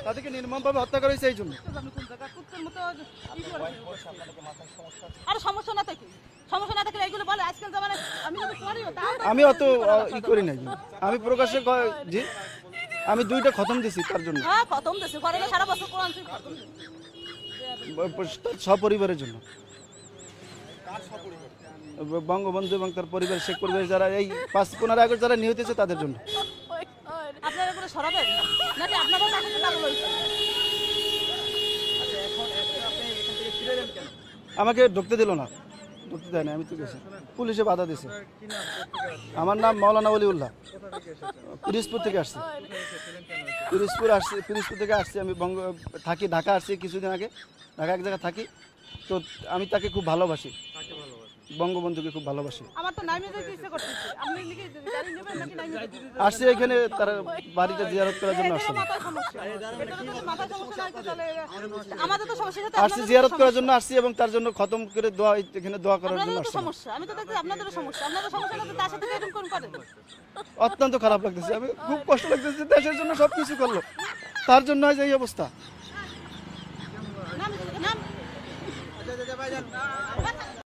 তাদেরকে নির্মমভাবে হত্যা করা হয়েছে এই জন্য। আরে সমস্যা না থাকে, সমস্যা না থাকলে এইগুলো বলে আজকাল জামানায় আমি যদি করিও তাও আমি অত ই করি নাই, আমি প্রকাশ্যে জি আমি 2টা খতম দিছি তার জন্য, হ্যাঁ খতম দেশে করে না সারা বছর কোরআন শরীফ খতম দিছি। তার সপরিবারের জন্য। বঙ্গবন্ধু এবং তার পরিবার, শেখ পরিবার যারা এই 5-15 আগস্ট যারা নিহত হয়েছে তাদের জন্য। আপনারা করে সরাবেন নাকি আপনারাও তাকে পাগল হয়েছে? আমাকে ঢুকতে দিল না, ঢুকতে দেয় না, আমি তো গেছি, পুলিশে বাধা দিছে। আমার নাম মাওলানা ওলিউল্লাহ, পিরিজপুর থেকে আসছি। পিরিজপুর থেকে আসছি আমি, থাকি ঢাকা আসছি কিছুদিন আগে, ঢাকা এক জায়গায় থাকি। তো আমি তাকে খুব ভালোবাসি, বঙ্গবন্ধুকে খুব ভালোবাসি। আমার তো নাইমে যেতে ইচ্ছে করতেছে, আপনি নাকি গাড়ি নেবেন নাকি নাইমে যেতে? আসছি এখানে তার বাড়িতে জিয়ারত করার জন্য আসছি। মাথায় সমস্যা, এটা তো মাথায় সমস্যা নাই তো তাহলে আমাদের তো সমস্যা সাথে আসছি জিয়ারত করার জন্য আসছি এবং তার জন্য খতম করে দোয়া, এখানে দোয়া করার জন্য আপনাদের তো আসছি। সমস্যা, আমি তো দেখছি আপনাদেরও সমস্যা, আপনাদের সমস্যা না তো তার সাথে এরকম কোন করেন? অত্যন্ত খারাপ লাগতেছে, আমি খুব কষ্ট লাগতেছে, দেশের জন্য সবকিছু করলো, তার জন্য আজ এই অবস্থা। নাম নাম